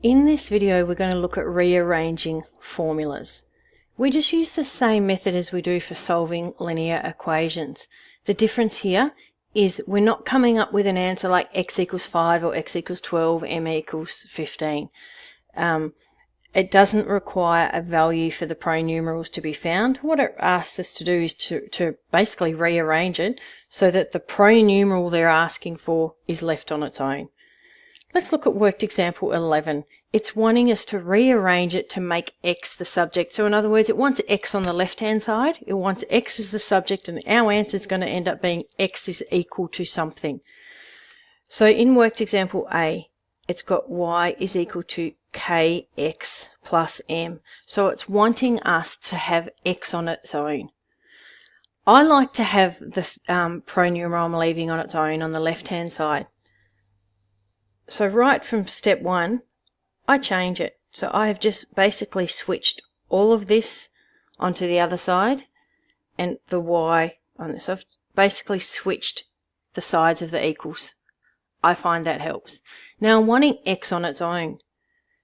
In this video, we're going to look at rearranging formulas. We just use the same method as we do for solving linear equations. The difference here is we're not coming up with an answer like x equals 5 or x equals 12, m equals 15. It doesn't require a value for the pronumerals to be found. What it asks us to do is to basically rearrange it so that the pronumeral they're asking for is left on its own. Let's look at worked example 11. It's wanting us to rearrange it to make x the subject. So in other words, it wants x on the left-hand side. It wants x as the subject, and our answer is going to end up being x is equal to something. So in worked example A, it's got y is equal to kx plus m. So it's wanting us to have x on its own. I like to have the pronumeral I'm leaving on its own on the left-hand side. So right from step 1, I change it. So I have just basically switched all of this onto the other side and the y on this. I've basically switched the sides of the equals. I find that helps. Now I'm wanting x on its own.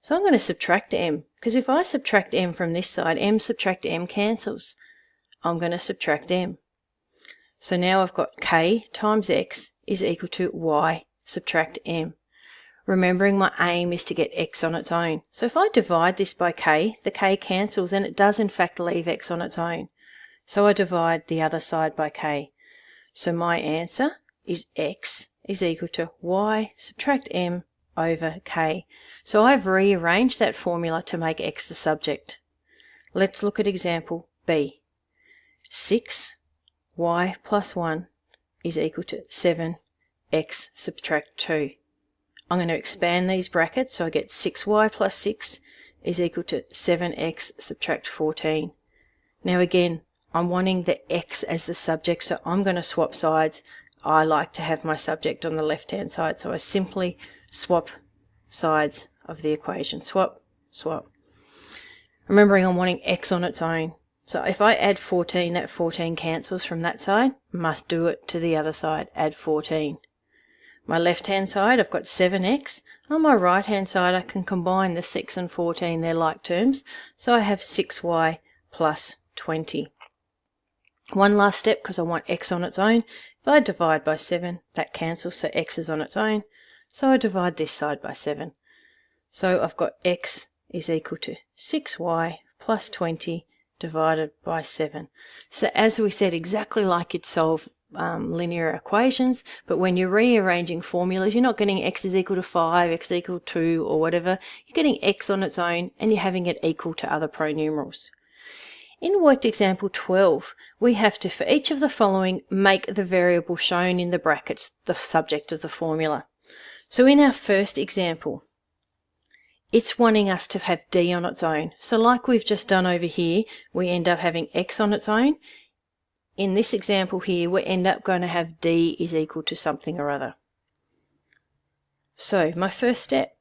So I'm going to subtract m, because if I subtract m from this side, m subtract m cancels. I'm going to subtract m. So now I've got k times x is equal to y subtract m. Remembering my aim is to get x on its own. So if I divide this by k, the k cancels and it does in fact leave x on its own. So I divide the other side by k. So my answer is x is equal to y subtract m over k. So I've rearranged that formula to make x the subject. Let's look at example B. 6 y plus 1 is equal to 7 x subtract 2. I'm going to expand these brackets so I get 6y plus 6 is equal to 7x subtract 14. Now again, I'm wanting the x as the subject, so I'm going to swap sides. I like to have my subject on the left-hand side, so I simply swap sides of the equation. Swap, swap. Remembering I'm wanting x on its own. So if I add 14, that 14 cancels from that side. Must do it to the other side. Add 14. My left-hand side, I've got 7x. On my right-hand side, I can combine the 6 and 14, they're like terms. So I have 6y plus 20. One last step, because I want x on its own. If I divide by 7, that cancels, so x is on its own. So I divide this side by 7. So I've got x is equal to 6y plus 20 divided by 7. So as we said, exactly like you'd solve linear equations, but when you're rearranging formulas, you're not getting x is equal to 5, x is equal to 2 or whatever. You're getting x on its own and you're having it equal to other pronumerals. In worked example 12, we have to, for each of the following, make the variable shown in the brackets the subject of the formula. So in our first example, it's wanting us to have d on its own. So like we've just done over here, we end up having x on its own. In this example here, we end up going to have d is equal to something or other. So my first step,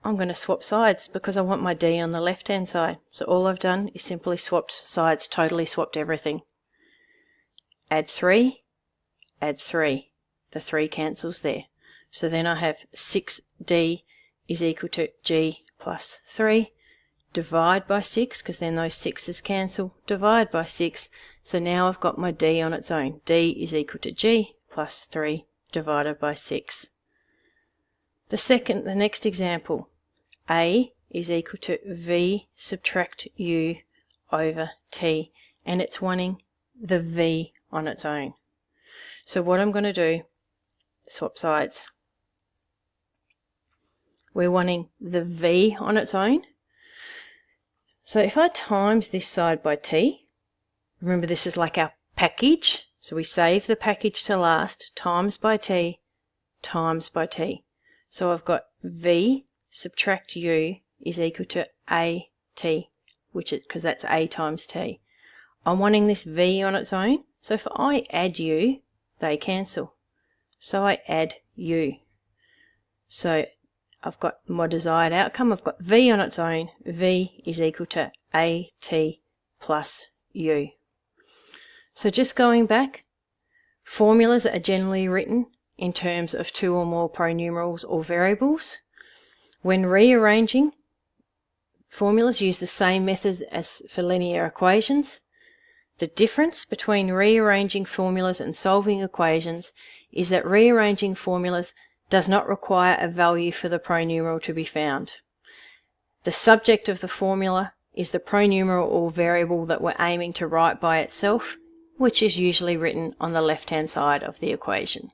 I'm going to swap sides because I want my d on the left-hand side. So all I've done is simply swapped sides, totally swapped everything. Add 3, add 3. The 3 cancels there. So then I have 6d is equal to g plus 3. Divide by 6, because then those 6's cancel. Divide by 6. So now I've got my d on its own. d is equal to g plus 3 divided by 6. The next example, a is equal to v subtract u over t, and it's wanting the v on its own. So what I'm going to do, swap sides. We're wanting the v on its own. So if I times this side by t, remember this is like our package, so we save the package to last, times by t, times by t. So I've got v subtract u is equal to at, which is because that's a times t. I'm wanting this v on its own, so if I add u, they cancel. So I add u. So I've got my desired outcome. I've got v on its own. V is equal to at plus u. So just going back, formulas are generally written in terms of 2 or more pronumerals or variables. When rearranging, formulas use the same method as for linear equations. The difference between rearranging formulas and solving equations is that rearranging formulas does not require a value for the pronumeral to be found. The subject of the formula is the pronumeral or variable that we're aiming to write by itself, which is usually written on the left-hand side of the equation.